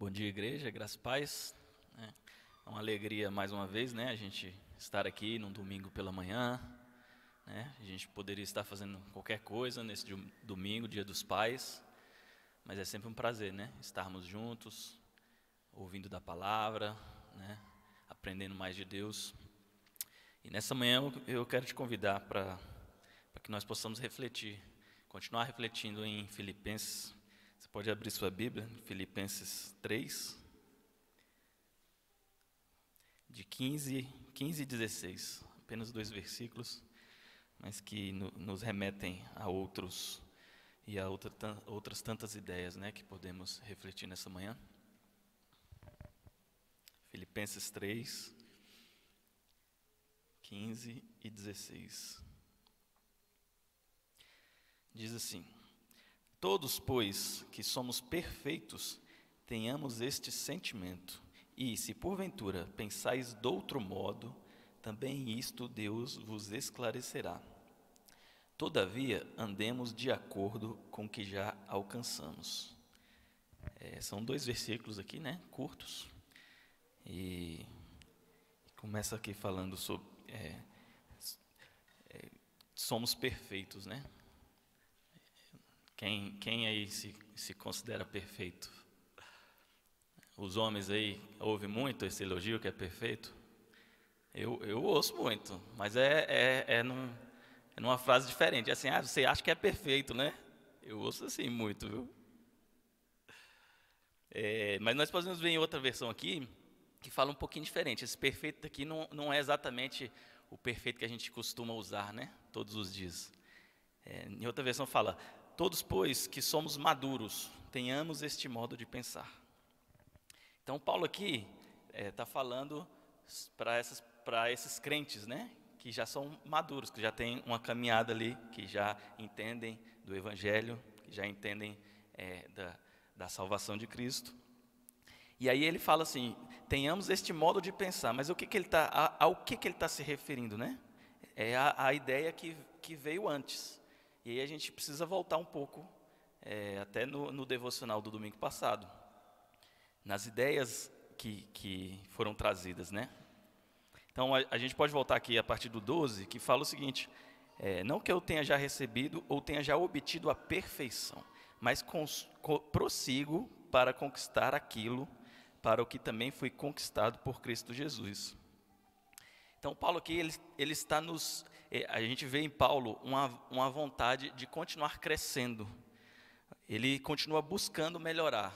Bom dia, igreja, graças e paz. É uma alegria mais uma vez, né, a gente estar aqui num domingo pela manhã, né? A gente poderia estar fazendo qualquer coisa nesse domingo, Dia dos Pais, mas é sempre um prazer, né, estarmos juntos, ouvindo da palavra, né, aprendendo mais de Deus. E nessa manhã eu quero te convidar para que nós possamos refletir, continuar refletindo em Filipenses. Você pode abrir sua Bíblia, Filipenses 3, de 15 e 16, apenas 2 versículos, mas que nos remetem a outros e a outras tantas ideias, né, que podemos refletir nessa manhã. Filipenses 3, 15 e 16. Diz assim: Todos, pois, que somos perfeitos, tenhamos este sentimento, e, se porventura pensais doutro modo, também isto Deus vos esclarecerá. Todavia, andemos de acordo com o que já alcançamos. São 2 versículos aqui, né, curtos, e começa aqui falando sobre somos perfeitos, né? Quem aí se considera perfeito? Os homens aí ouvem muito esse elogio que é perfeito? Eu ouço muito, mas é numa frase diferente. É assim, você acha que é perfeito, né? Eu ouço assim muito, viu? Mas nós podemos ver em outra versão aqui, que fala um pouquinho diferente. Esse perfeito aqui não é exatamente o perfeito que a gente costuma usar, né? Todos os dias. Em outra versão fala: todos, pois, que somos maduros, tenhamos este modo de pensar. Então, Paulo aqui está falando para esses crentes, né, que já são maduros, que já têm uma caminhada ali, que já entendem do Evangelho, que já entendem da salvação de Cristo. E aí ele fala assim: tenhamos este modo de pensar. Mas ao que ele está se referindo, né? É a ideia que veio antes. E aí a gente precisa voltar um pouco, até no devocional do domingo passado, nas ideias que foram trazidas, né? Então a gente pode voltar aqui a partir do 12, que fala o seguinte: não que eu tenha já recebido ou tenha já obtido a perfeição, mas prossigo para conquistar aquilo para o que também fui conquistado por Cristo Jesus. Então Paulo aqui, ele está a gente vê em Paulo uma vontade de continuar crescendo. Ele continua buscando melhorar.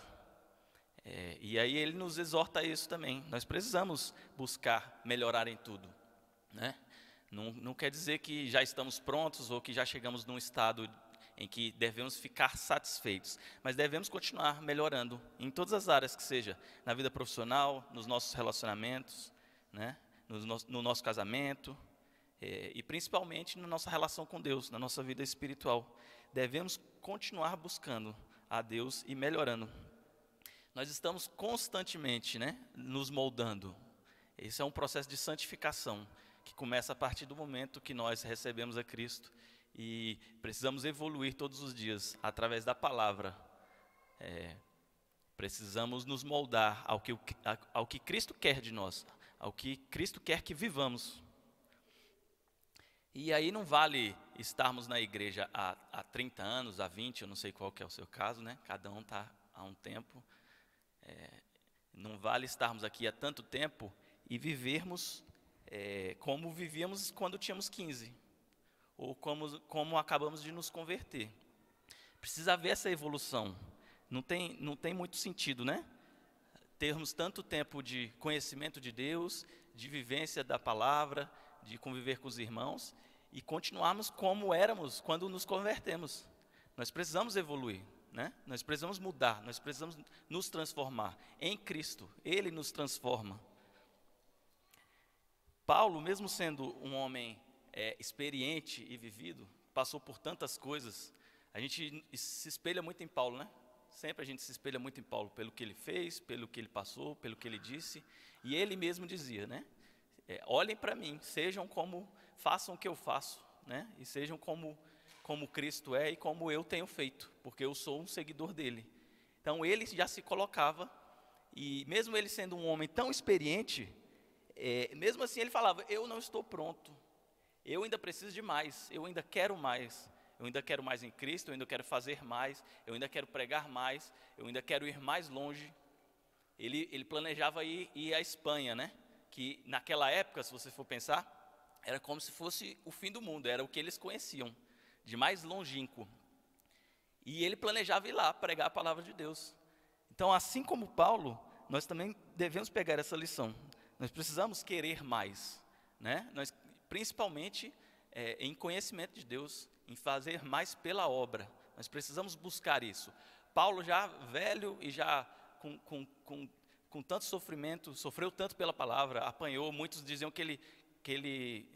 E aí ele nos exorta a isso também. Nós precisamos buscar melhorar em tudo, né? Não quer dizer que já estamos prontos ou que já chegamos num estado em que devemos ficar satisfeitos, mas devemos continuar melhorando em todas as áreas, que seja na vida profissional, nos nossos relacionamentos, né? No nosso casamento, e principalmente na nossa relação com Deus, na nossa vida espiritual. Devemos continuar buscando a Deus e melhorando. Nós estamos constantemente, né, nos moldando. Esse é um processo de santificação que começa a partir do momento que nós recebemos a Cristo e precisamos evoluir todos os dias através da palavra. Precisamos nos moldar ao que Cristo quer de nós, ao que Cristo quer que vivamos. E aí não vale estarmos na igreja há 30 anos, há 20, eu não sei qual que é o seu caso, né? Cada um está há um tempo. Não vale estarmos aqui há tanto tempo e vivermos como vivíamos quando tínhamos 15, ou como acabamos de nos converter. Precisa haver essa evolução. Não tem muito sentido, né? Termos tanto tempo de conhecimento de Deus, de vivência da palavra, de conviver com os irmãos, e continuarmos como éramos quando nos convertemos. Nós precisamos evoluir, né? Nós precisamos mudar, nós precisamos nos transformar em Cristo. Ele nos transforma. Paulo, mesmo sendo um homem experiente e vivido, passou por tantas coisas. A gente se espelha muito em Paulo, né? Sempre a gente se espelha muito em Paulo, pelo que ele fez, pelo que ele passou, pelo que ele disse. E ele mesmo dizia, né? Olhem para mim, façam o que eu faço, né? E sejam como Cristo é e como eu tenho feito, porque eu sou um seguidor dele. Então ele já se colocava E mesmo ele sendo um homem tão experiente, mesmo assim ele falava, eu não estou pronto, eu ainda preciso de mais, eu ainda quero mais. Eu ainda quero mais em Cristo, eu ainda quero fazer mais, eu ainda quero pregar mais, eu ainda quero ir mais longe. Ele planejava ir à Espanha, né? Que naquela época, se você for pensar, era como se fosse o fim do mundo, era o que eles conheciam, de mais longínquo. E ele planejava ir lá pregar a palavra de Deus. Então, assim como Paulo, nós também devemos pegar essa lição. Nós precisamos querer mais, né? Principalmente em conhecimento de Deus, em fazer mais pela obra. Nós precisamos buscar isso. Paulo já velho e já com tanto sofrimento, sofreu tanto pela palavra, apanhou. Muitos diziam que ele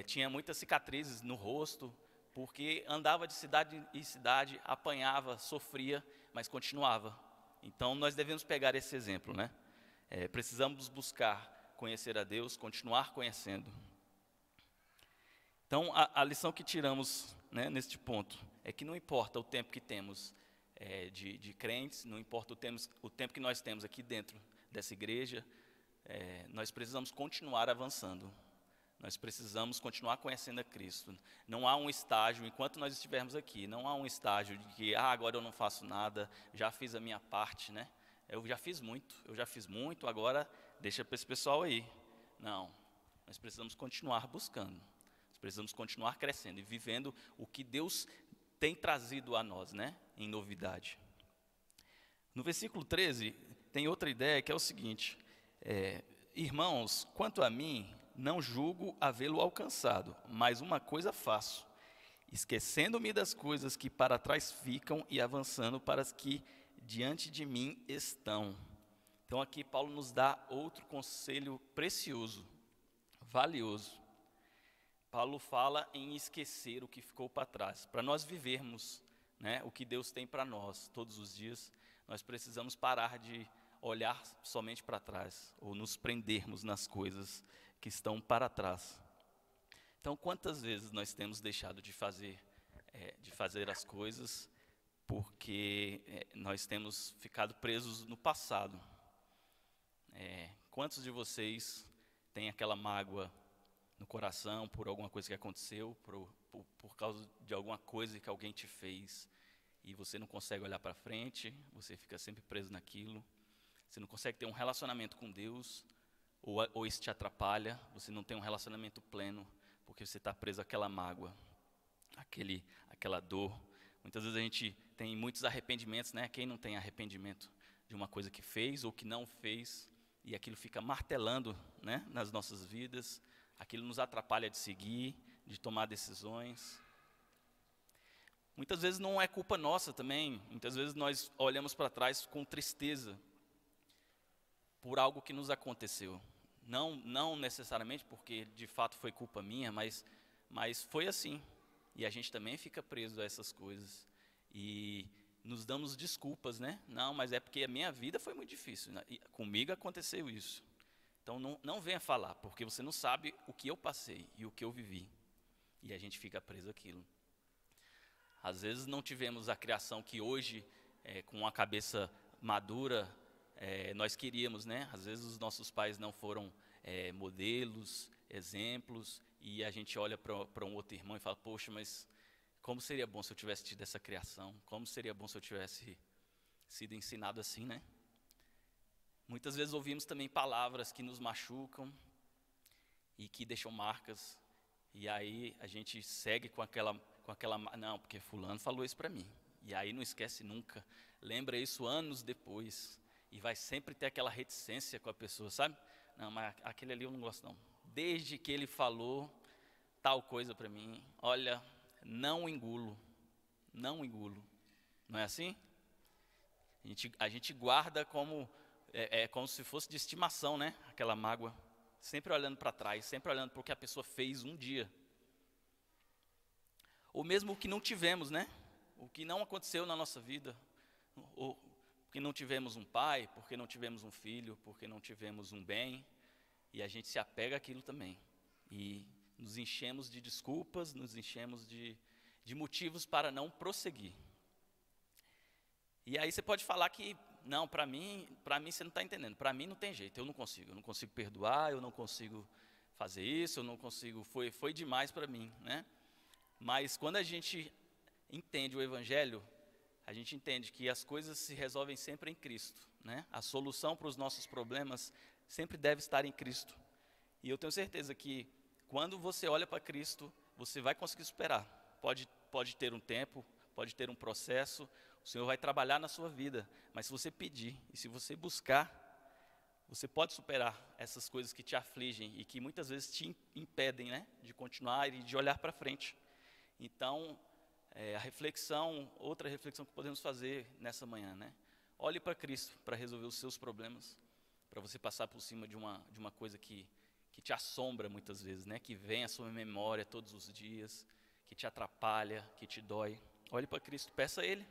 tinha muitas cicatrizes no rosto, porque andava de cidade em cidade, apanhava, sofria, mas continuava. Então nós devemos pegar esse exemplo, né? Precisamos buscar conhecer a Deus, continuar conhecendo. Então, a lição que tiramos, né, neste ponto é que não importa o tempo que temos de crentes, não importa o tempo que nós temos aqui dentro dessa igreja, nós precisamos continuar avançando. Nós precisamos continuar conhecendo a Cristo. Não há um estágio, enquanto nós estivermos aqui, não há um estágio de que, agora eu não faço nada, já fiz a minha parte, né? Eu já fiz muito, agora deixa para esse pessoal aí. Não, nós precisamos continuar buscando. Precisamos continuar crescendo e vivendo o que Deus tem trazido a nós, né, em novidade. No versículo 13, tem outra ideia que é o seguinte: irmãos, quanto a mim, não julgo havê-lo alcançado, mas uma coisa faço, esquecendo-me das coisas que para trás ficam e avançando para as que diante de mim estão. Então aqui Paulo nos dá outro conselho precioso, valioso. Paulo fala em esquecer o que ficou para trás. Para nós vivermos, né, o que Deus tem para nós todos os dias, nós precisamos parar de olhar somente para trás, ou nos prendermos nas coisas que estão para trás. Então, quantas vezes nós temos deixado de fazer as coisas porque nós temos ficado presos no passado? Quantos de vocês têm aquela mágoa no coração por alguma coisa que aconteceu, por causa de alguma coisa que alguém te fez, e você não consegue olhar para frente, você fica sempre preso naquilo, você não consegue ter um relacionamento com Deus, ou isso te atrapalha, você não tem um relacionamento pleno, porque você está preso àquela mágoa, àquela dor. Muitas vezes a gente tem muitos arrependimentos, né? Quem não tem arrependimento de uma coisa que fez ou que não fez, e aquilo fica martelando, né, nas nossas vidas. Aquilo nos atrapalha de seguir, de tomar decisões. Muitas vezes não é culpa nossa também. Muitas vezes nós olhamos para trás com tristeza por algo que nos aconteceu. Não necessariamente porque de fato foi culpa minha, mas foi assim. E a gente também fica preso a essas coisas. E nos damos desculpas, né? Não, mas é porque a minha vida foi muito difícil, né? E comigo aconteceu isso. Então não venha falar, porque você não sabe o que eu passei e o que eu vivi. E a gente fica preso àquilo. Às vezes não tivemos a criação que hoje, com a cabeça madura, nós queríamos, né? Às vezes os nossos pais não foram modelos, exemplos, e a gente olha para um outro irmão e fala, poxa, mas como seria bom se eu tivesse tido essa criação? Como seria bom se eu tivesse sido ensinado assim, né? Muitas vezes ouvimos também palavras que nos machucam e que deixam marcas. E aí a gente segue com aquela não, porque fulano falou isso para mim. E aí não esquece nunca. Lembra isso anos depois. E vai sempre ter aquela reticência com a pessoa, sabe? Não, mas aquele ali eu não gosto não. Desde que ele falou tal coisa para mim, olha, não engulo. Não engulo. Não é assim? A gente guarda como se fosse de estimação, né? Aquela mágoa, sempre olhando para trás, sempre olhando para o que a pessoa fez um dia. Ou mesmo o que não tivemos, né? O que não aconteceu na nossa vida. Ou porque não tivemos um pai, porque não tivemos um filho, porque não tivemos um bem. E a gente se apega àquilo também. E nos enchemos de desculpas, nos enchemos de motivos para não prosseguir. E aí você pode falar que não, para mim você não está entendendo, para mim não tem jeito, eu não consigo perdoar, eu não consigo fazer isso, eu não consigo, foi demais para mim, né? Mas quando a gente entende o Evangelho, a gente entende que as coisas se resolvem sempre em Cristo, né? A solução para os nossos problemas sempre deve estar em Cristo. E eu tenho certeza que quando você olha para Cristo, você vai conseguir superar. Pode ter um tempo, pode ter um processo, o Senhor vai trabalhar na sua vida, mas se você pedir e se você buscar, você pode superar essas coisas que te afligem e que muitas vezes te impedem, né, de continuar e de olhar para frente. Então, outra reflexão que podemos fazer nessa manhã, né? Olhe para Cristo para resolver os seus problemas, para você passar por cima de uma coisa que te assombra muitas vezes, né? Que vem à sua memória todos os dias, que te atrapalha, que te dói. Olhe para Cristo, peça a Ele.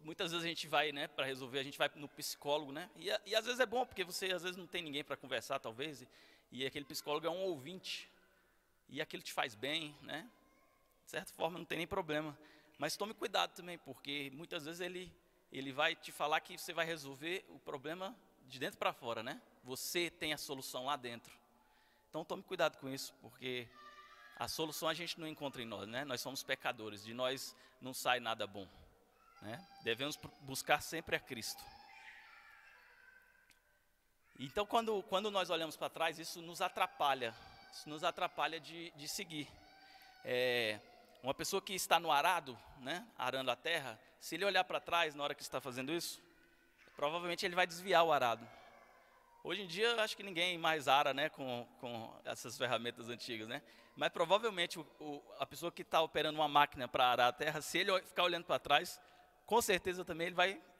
Muitas vezes a gente vai, né, para resolver, a gente vai no psicólogo, né? E às vezes é bom, porque você às vezes não tem ninguém para conversar, talvez, e aquele psicólogo é um ouvinte, e aquilo te faz bem, né? De certa forma não tem nem problema. Mas tome cuidado também, porque muitas vezes ele vai te falar que você vai resolver o problema de dentro para fora, né? Você tem a solução lá dentro. Então tome cuidado com isso, porque a solução a gente não encontra em nós, né? Nós somos pecadores, de nós não sai nada bom, né? Devemos buscar sempre a Cristo. Então quando nós olhamos para trás, isso nos atrapalha de seguir. Uma pessoa que está no arado, né, arando a terra, se ele olhar para trás na hora que está fazendo isso, provavelmente ele vai desviar o arado. Hoje em dia, acho que ninguém mais ara, né, com essas ferramentas antigas, né? Mas provavelmente a pessoa que está operando uma máquina para arar a terra, se ele ficar olhando para trás, com certeza também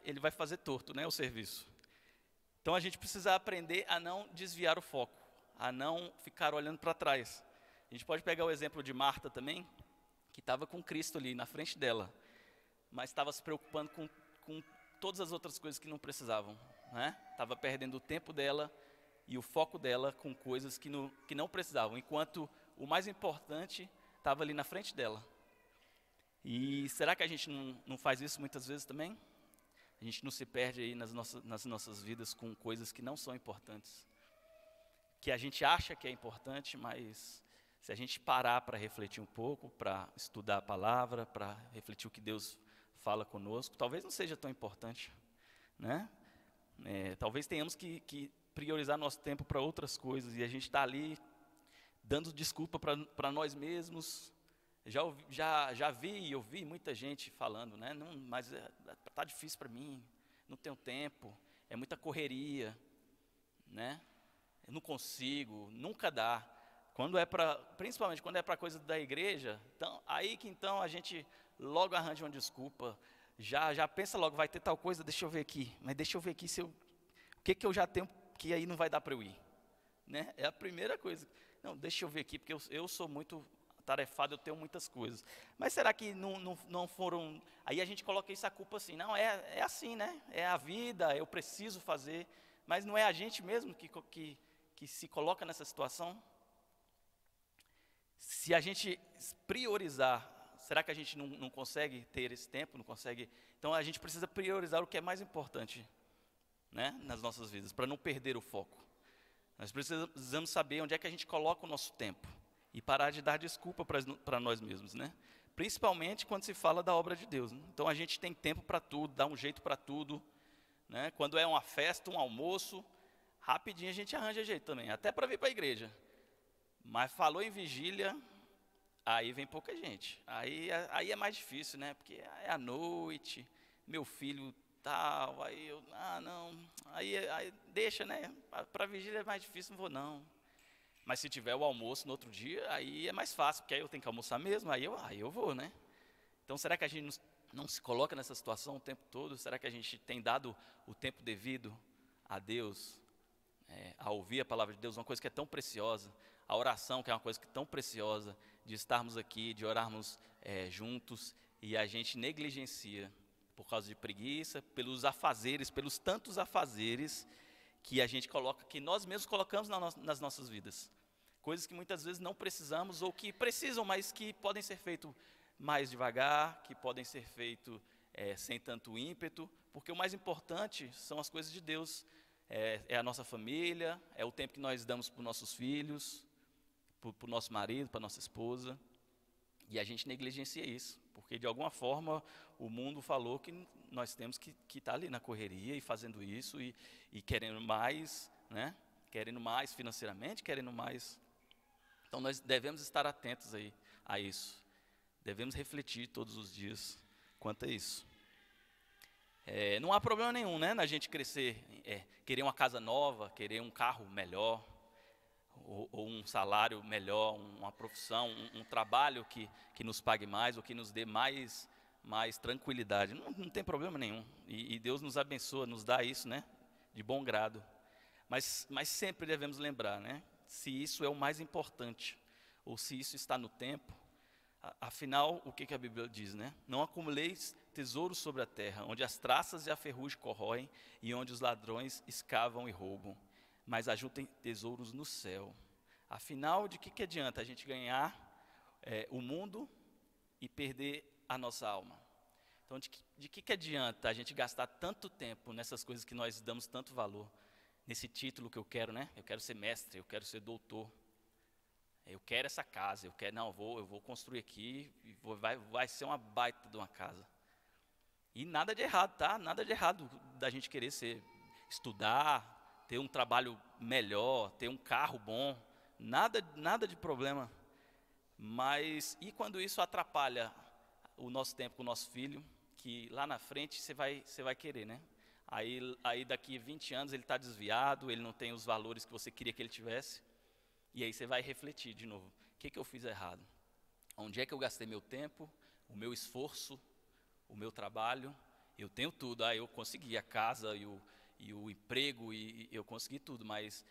ele vai fazer torto, né, o serviço. Então a gente precisa aprender a não desviar o foco, a não ficar olhando para trás. A gente pode pegar o exemplo de Marta também, que estava com Cristo ali na frente dela, mas estava se preocupando com todas as outras coisas que não precisavam, né? Estava perdendo o tempo dela e o foco dela com coisas que não precisavam, enquanto o mais importante estava ali na frente dela. E será que a gente não faz isso muitas vezes também? A gente não se perde aí nas nossas vidas com coisas que não são importantes, que a gente acha que é importante, mas se a gente parar para refletir um pouco, para estudar a palavra, para refletir o que Deus fala conosco, talvez não seja tão importante, né? Talvez tenhamos que priorizar nosso tempo para outras coisas, e a gente está ali dando desculpa para nós mesmos. Já vi e ouvi muita gente falando, né? Não, mas está difícil para mim, não tenho tempo, é muita correria, né? Eu não consigo, nunca dá. Principalmente quando é para coisa da igreja, então a gente logo arranja uma desculpa, já pensa logo, vai ter tal coisa, deixa eu ver aqui, mas deixa eu ver aqui o que eu já tenho que aí não vai dar para eu ir, né? É a primeira coisa. Não, deixa eu ver aqui, porque eu sou muito atarefado, eu tenho muitas coisas. Mas será que não foram... Aí a gente coloca isso a culpa assim, não, é assim, né? É a vida, eu preciso fazer, mas não é a gente mesmo que se coloca nessa situação? Se a gente priorizar, será que a gente não consegue ter esse tempo, não consegue? Então a gente precisa priorizar o que é mais importante, né, nas nossas vidas, para não perder o foco. Nós precisamos saber onde é que a gente coloca o nosso tempo e parar de dar desculpa para nós mesmos, né? Principalmente quando se fala da obra de Deus, né? Então a gente tem tempo para tudo, dá um jeito para tudo, né? Quando é uma festa, um almoço, rapidinho a gente arranja jeito também, até para vir para a igreja. Mas falou em vigília, aí vem pouca gente. Aí é mais difícil, né? Porque é à noite, meu filho tal, aí eu, não, aí deixa, né? Para vigília é mais difícil, não vou não. Mas se tiver o almoço no outro dia, aí é mais fácil, porque aí eu tenho que almoçar mesmo, aí eu vou, né? Então será que a gente não se coloca nessa situação o tempo todo? Será que a gente tem dado o tempo devido a Deus, a ouvir a palavra de Deus, uma coisa que é tão preciosa? A oração, que é uma coisa que é tão preciosa, de estarmos aqui, de orarmos juntos, e a gente negligencia por causa de preguiça, pelos afazeres, pelos tantos afazeres que a gente coloca, que nós mesmos colocamos nas nossas vidas. Coisas que muitas vezes não precisamos, ou que precisam, mas que podem ser feitos mais devagar, que podem ser feitos sem tanto ímpeto, porque o mais importante são as coisas de Deus. É a nossa família, é o tempo que nós damos para os nossos filhos, para o nosso marido, para a nossa esposa. E a gente negligencia isso, porque de alguma forma o mundo falou que nós temos que estar ali na correria e fazendo isso e querendo mais, né? Querendo mais financeiramente, querendo mais. Então nós devemos estar atentos aí a isso. Devemos refletir todos os dias quanto a isso. Não há problema nenhum, né, na gente crescer, querer uma casa nova, querer um carro melhor, ou um salário melhor, uma profissão, um trabalho que nos pague mais, ou que nos dê mais tranquilidade. Não tem problema nenhum. E Deus nos abençoa, nos dá isso, né, de bom grado. Mas sempre devemos lembrar, né, se isso é o mais importante, ou se isso está no tempo. Afinal, o que a Bíblia diz, né? Não acumuleis tesouros sobre a terra, onde as traças e a ferrugem corroem, e onde os ladrões escavam e roubam, mas ajuntem tesouros no céu. Afinal, de que adianta a gente ganhar o mundo e perder a nossa alma? Então, de que adianta a gente gastar tanto tempo nessas coisas que nós damos tanto valor? Nesse título que eu quero, né? Eu quero ser mestre, eu quero ser doutor. Eu quero essa casa, eu vou construir aqui, vai ser uma baita de uma casa. E nada de errado, tá? Nada de errado da gente querer estudar, ter um trabalho melhor, ter um carro bom, nada de problema. Mas e quando isso atrapalha o nosso tempo com o nosso filho, que lá na frente você vai querer, né? Aí daqui 20 anos ele está desviado, ele não tem os valores que você queria que ele tivesse. E aí você vai refletir de novo, o que eu fiz errado? Onde é que eu gastei meu tempo, o meu esforço, o meu trabalho? Eu tenho tudo, eu consegui a casa e o emprego, e eu consegui tudo, mas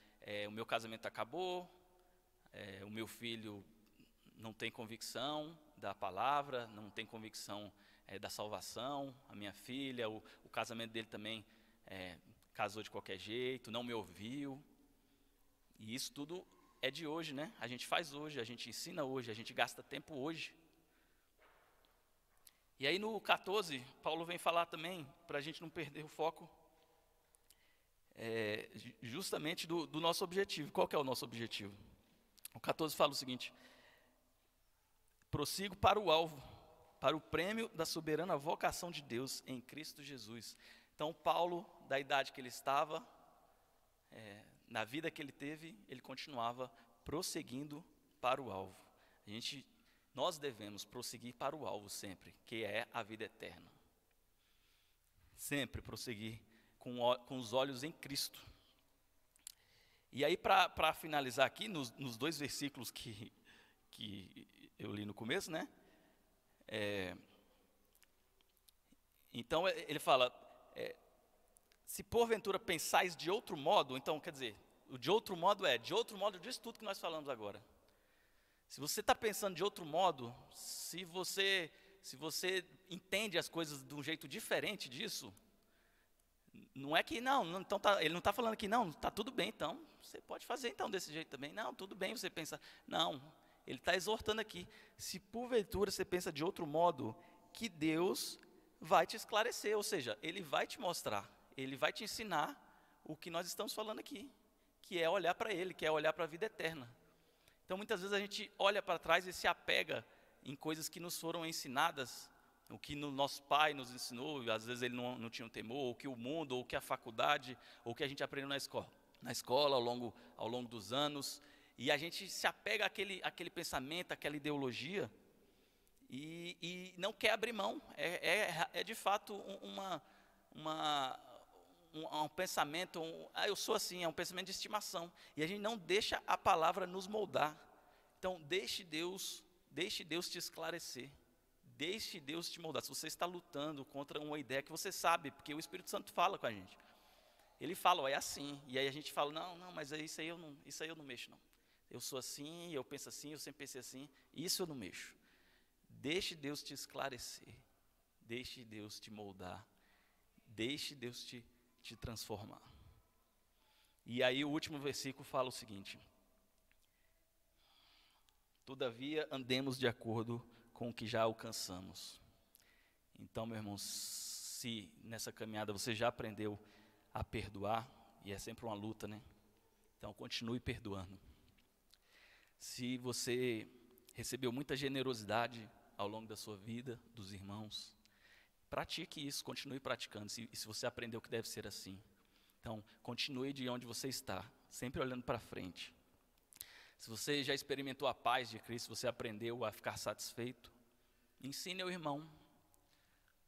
o meu casamento acabou, o meu filho não tem convicção da palavra, não tem convicção da salvação, a minha filha, o casamento dele também casou de qualquer jeito, não me ouviu, e isso tudo é de hoje, né? A gente faz hoje, a gente ensina hoje, a gente gasta tempo hoje. E aí no 14, Paulo vem falar também, para a gente não perder o foco, justamente do nosso objetivo. Qual que é o nosso objetivo? O 14 fala o seguinte: prossigo para o alvo, para o prêmio da soberana vocação de Deus em Cristo Jesus. Então Paulo, da idade que ele estava, na vida que ele teve, ele continuava prosseguindo para o alvo. Nós devemos prosseguir para o alvo sempre, que é a vida eterna. Sempre prosseguir com os olhos em Cristo. E aí, para finalizar aqui, nos 2 versículos que eu li no começo, né? Então, ele fala, se porventura pensais de outro modo, então, quer dizer, o de outro modo disso tudo que nós falamos agora. Se você está pensando de outro modo, se você entende as coisas de um jeito diferente disso, não é que então ele não está falando que não, está tudo bem, então, você pode fazer então desse jeito também. Não, tudo bem você pensar. Não, ele está exortando aqui, se porventura você pensa de outro modo, que Deus vai te esclarecer, ou seja, Ele vai te mostrar, Ele vai te ensinar o que nós estamos falando aqui, que é olhar para Ele, que é olhar para a vida eterna. Então, muitas vezes a gente olha para trás e se apega em coisas que nos foram ensinadas, o que nosso pai nos ensinou, às vezes ele não tinha um temor, ou que o mundo, ou que a faculdade, ou que a gente aprendeu na escola ao longo dos anos, e a gente se apega àquele pensamento, àquela ideologia, e não quer abrir mão. É de fato um pensamento, eu sou assim, é um pensamento de estimação, e a gente não deixa a palavra nos moldar. Então, deixe Deus te esclarecer, deixe Deus te moldar. Se você está lutando contra uma ideia que você sabe, porque o Espírito Santo fala com a gente, ele fala, é assim, e aí a gente fala, não, mas isso aí eu não mexo não, eu sou assim, eu penso assim, eu sempre pensei assim, isso eu não mexo. Deixe Deus te esclarecer, deixe Deus te moldar, deixe Deus te transformar. E aí o último versículo fala o seguinte: todavia andemos de acordo com o que já alcançamos. Então, meu irmão, se nessa caminhada você já aprendeu a perdoar, e é sempre uma luta, né? Então, continue perdoando. Se você recebeu muita generosidade ao longo da sua vida, dos irmãos, pratique isso, continue praticando. E se você aprendeu que deve ser assim, então, continue de onde você está, sempre olhando para frente. Se você já experimentou a paz de Cristo, você aprendeu a ficar satisfeito, ensine ao irmão,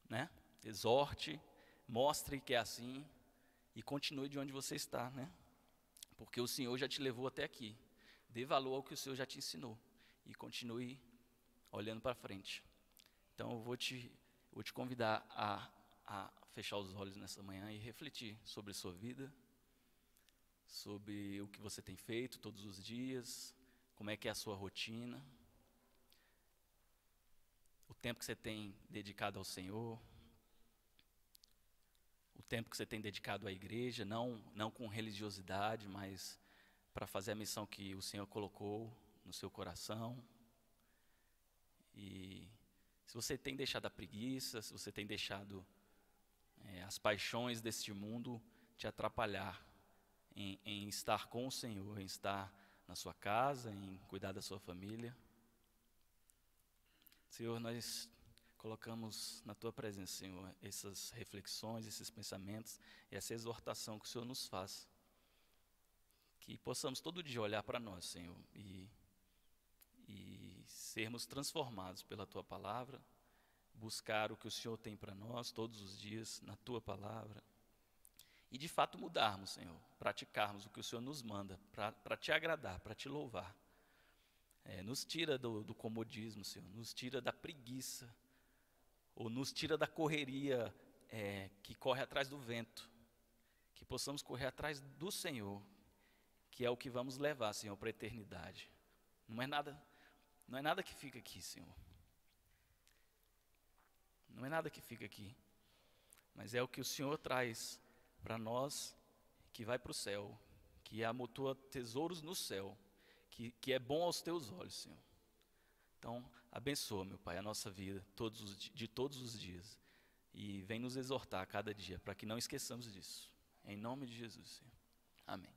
né? Exorte, mostre que é assim e continue de onde você está, né? Porque o Senhor já te levou até aqui. Dê valor ao que o Senhor já te ensinou e continue olhando para frente. Então eu vou te convidar a fechar os olhos nessa manhã e refletir sobre a sua vida, sobre o que você tem feito todos os dias, como é que é a sua rotina, o tempo que você tem dedicado ao Senhor, o tempo que você tem dedicado à igreja, não com religiosidade, mas para fazer a missão que o Senhor colocou no seu coração. E se você tem deixado a preguiça, se você tem deixado as paixões deste mundo te atrapalhar em estar com o Senhor, em estar na sua casa, em cuidar da sua família. Senhor, nós colocamos na Tua presença, Senhor, essas reflexões, esses pensamentos e essa exortação que o Senhor nos faz. Que possamos todo dia olhar para nós, Senhor, e sermos transformados pela Tua palavra, buscar o que o Senhor tem para nós todos os dias na Tua palavra e de fato mudarmos, Senhor, praticarmos o que o Senhor nos manda para Te agradar, para Te louvar. Nos tira do comodismo, Senhor, nos tira da preguiça, ou nos tira da correria que corre atrás do vento, que possamos correr atrás do Senhor, que é o que vamos levar, Senhor, para a eternidade. Não é nada que fica aqui, Senhor. Não é nada que fica aqui, mas é o que o Senhor traz para nós, que vai para o céu, que amontoa tesouros no céu, que é bom aos teus olhos, Senhor. Então, abençoa, meu Pai, a nossa vida de todos os dias e vem nos exortar a cada dia para que não esqueçamos disso. Em nome de Jesus, Senhor. Amém.